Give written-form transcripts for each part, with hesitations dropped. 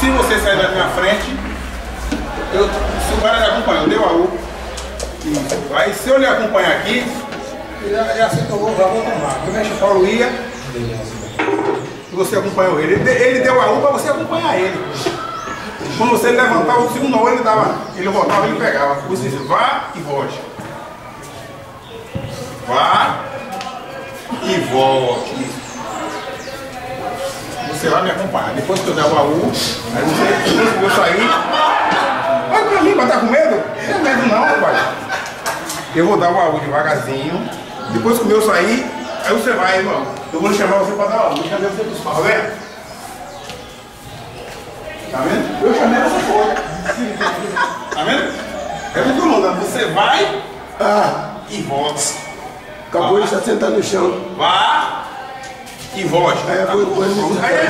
Se você sair da minha frente, se o cara lhe acompanhou, deu a U. Isso. Aí se eu lhe acompanhar aqui, já sei que eu vou tomar. O mestre Paulo ia, e você acompanhou ele. Ele deu a U para você acompanhar ele. Quando você levantava o segundo olho, ele voltava e ele pegava. Você disse, vá e volte. Vá e volte. Você vai me acompanhar. Depois que eu der o AU, aí você, depois que eu sair, olha pra mim, pra estar com medo? Não tem medo não, rapaz. Eu vou dar o AU devagarzinho. Depois que o meu sair, aí você vai, irmão. Eu vou chamar você pra dar o AU. Eu chamei você pro espaço, tá vendo? Tá vendo? Eu chamei você foi. Tá vendo? É o que eu tô mandando. Você vai e volta. Acabou de estar sentado no chão. Vá e volte. Aí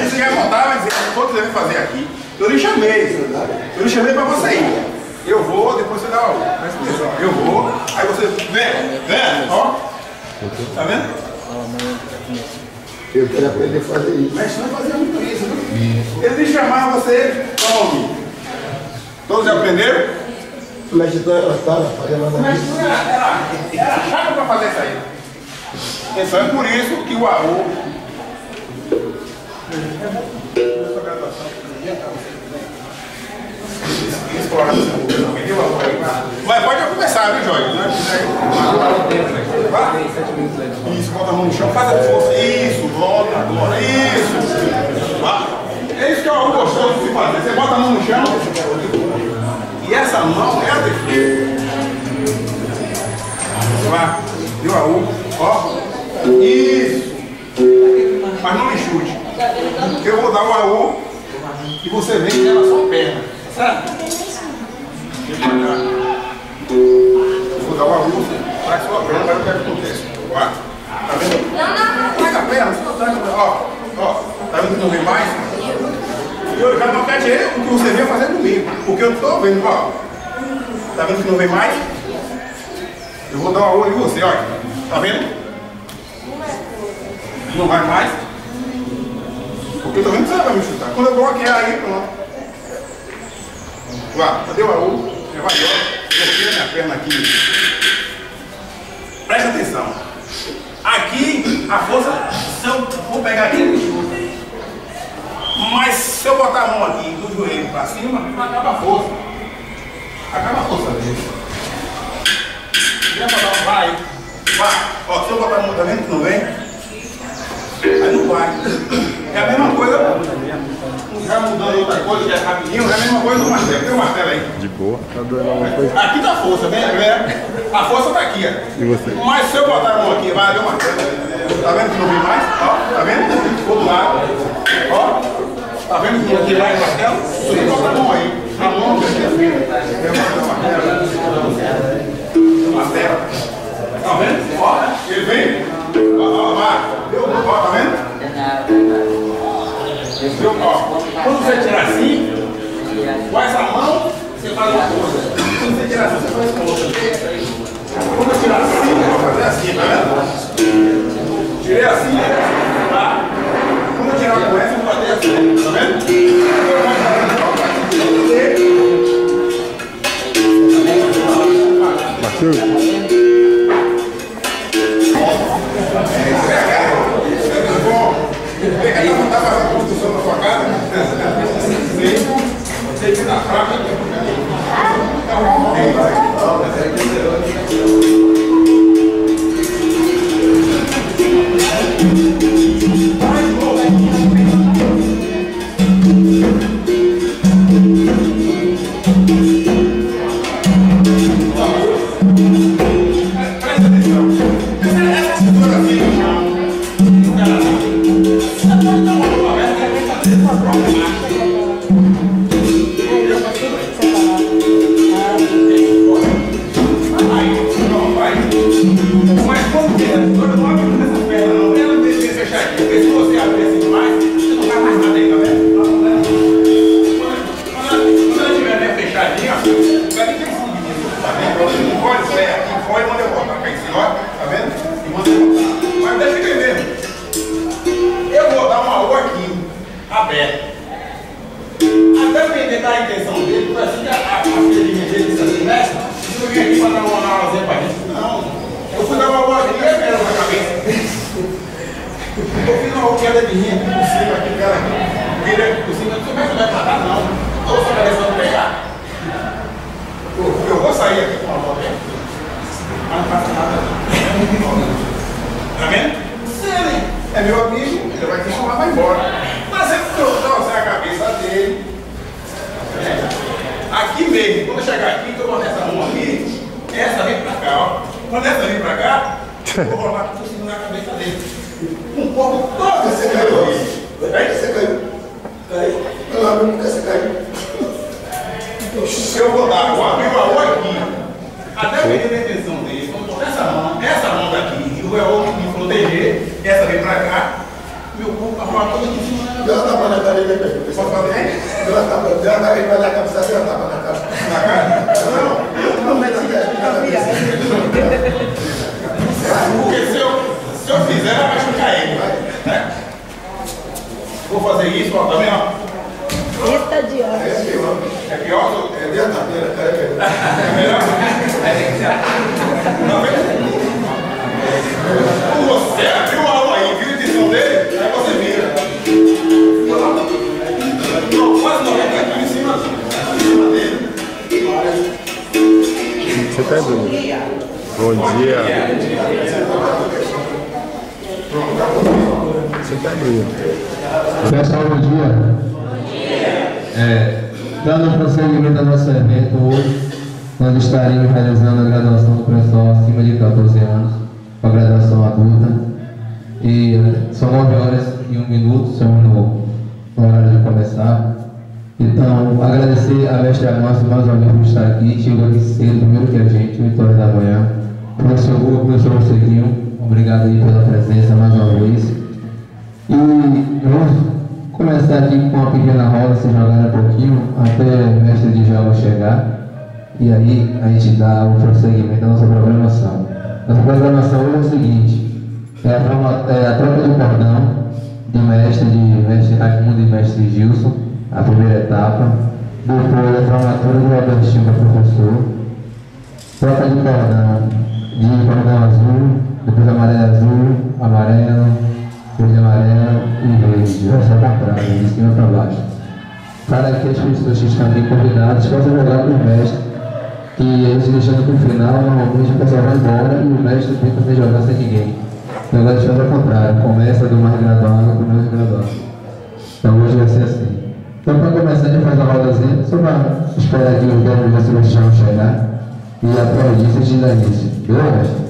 você vai voltar, vai dizer, o que você vai fazer aqui? Eu lhe chamei. Eu lhe chamei pra você ir. Eu vou, depois você dá a aula. Presta atenção. Eu vou, aí você vem, ó. Tá vendo? Eu quero aprender a fazer isso. Mas não fazia muito isso, viu? Ele lhe chamava você, tome. Todos já aprenderam? O mestre estava fazendo nada Mas disso. era chato pra fazer isso aí. Então é por isso que o AU. Mas pode começar, viu, Jorge? Isso, bota a mão no chão, faz a força. Isso, volta agora. Isso. É isso que é o gostoso de se fazer. Você bota a mão no chão. E essa mão é a defesa. Vá, deu a U. Ó. Isso. Mas não me chute. Eu vou dar o AU e você vem com ela sua perna. Sabe? Eu vou dar o AU, você traz sua perna, vai ver o que acontece. Ó. Tá vendo? Traz a perna, você não traz a perna. Ó. Tá vendo que não vem mais? Eu já não quero dizer o que você veio fazer comigo. Porque eu estou vendo, ó. Tá vendo que não vem mais? Eu vou dar o AU em você, olha. Tá vendo? Não vai mais? Porque eu tô vendo que você vai me chutar. Quando eu bloquear aí, pronto. Vá, cadê o AU? Você vai embora. Eu tiro a minha perna aqui. Presta atenção. Aqui, a força, se eu for pegar aqui, ele me chuta. Mas se eu botar a mão aqui do joelho pra cima, acaba a força. Acaba a força dele. Vai. Ó, se eu botar a mão, tá vendo que não vem? Aí não vai. É a mesma coisa, já mudando outra coisa, que é rapidinho, é a mesma coisa do martelo. Tem o martelo aí. De boa. Tá doendo alguma coisa? Aqui tá a força, né? A força tá aqui, ó. E você? Mas se eu botar a mão aqui, vai ali o martelo. Tá vendo que não vem mais? Ó, tá vendo? Outro lado. Ó, tá vendo que não tem mais martelo? Você bota a mão aí. A mão que você vira. O martelo. Tá vendo? Ó, ele vem. Ó, tá vendo? Quando você tirar assim, com essa mão, você faz uma coisa. Quando você tirar assim, você faz outra. Quando eu tirar assim, eu vou fazer assim, tá vendo? Tirei assim, tá? Quando eu tirar com essa, eu vou fazer assim, tá vendo? Matheus? Aí não tá fazendo a construção da sua casa? Você tem que dar fraca. Mas deixa eu ver. Eu vou dar uma rua aqui, aberta. depender da intenção dele, foi assim que a filha de minha dele disse assim, mestre, eu vim aqui para dar uma aulinha para gente. Não, eu fui dar uma bolinha e era na cabeça. Eu fiz uma queda de rinha aqui por cima, aqui, cara, direto por cima. Como é que vai matar? Não. Ou você vai deixar pegar? Eu vou sair aqui com uma bola. Mas não passa nada. Tá vendo? Se ele é meu amigo, ele vai te chamar, vai embora. Mas se eu trouxer a cabeça dele, aqui mesmo, quando eu chegar aqui, que eu vou nessa mão aqui, essa vem pra cá, ó. Quando essa vem pra cá, eu vou rolar por cima na cabeça dele. Um pouco todo Você caiu. Você caiu. Caiu. Eu abri nunca você caiu. Eu vou dar, vou abrir o baú aqui. Até perder a intenção dele. Quando eu botar essa mão daqui, e o baú me proteger, essa vem pra cá, meu corpo vai rolar todo aqui em cima. Deu uma tapa na cara dele, velho. Pode fazer? Deu uma tapa. Deu uma tapa, ele vai dar a cabeça, deu uma tapa na cara. Na cara? Não, mas não quer. Porque se eu fizer, ela vai machucar ele. Né? Vou fazer isso, ó, tá vendo? Eita de É ódio. pior. É pior? É dentro da pena, cara. É melhor? Tá vendo? Você abriu a aula aí, viu a intenção dele? Aí você vira. Não, quase 90 aqui em cima dele. Você tá doido? Bom dia. Você tá doido? Pessoal, bom dia. Dando prosseguimento ao nosso evento hoje, nós estaremos realizando a graduação do pessoal acima de 14 anos, com a graduação adulta. E são 9 horas e 1 minuto, estamos no horário de começar. Então, agradecer a mestre Amâncio mais uma vez por estar aqui, chegou aqui cedo, primeiro que a gente, 8 horas da manhã. Professor Hugo, professor Seguinho, obrigado aí pela presença mais uma vez. E vamos começar aqui com uma pequena roda, se jogar um pouquinho, até o mestre de jogos chegar. E aí a gente dá o prosseguimento da nossa programação. Nossa programação hoje é o seguinte, é a troca do cordão de mestre Raimundo e mestre Gilson, a primeira etapa. Depois a formatura do Albertinho para professor. Troca de cordão de cordão azul, depois amarelo, verde, amarelo e verde. Vai ser ao contrário, de cima para baixo. Para que as pessoas que estão aqui convidadas possam jogar com o mestre, que eles deixando para o final, normalmente o pessoal vai embora e o mestre tenta também jogar sem ninguém. Então agora deixando ao contrário, começa do mais graduado para o menos graduado. Então hoje vai ser assim. Então para começar a gente faz a rodazinha, só para esperar aqui os 10 minutos para o chão chegar. E após isso a gente dá início. Beleza?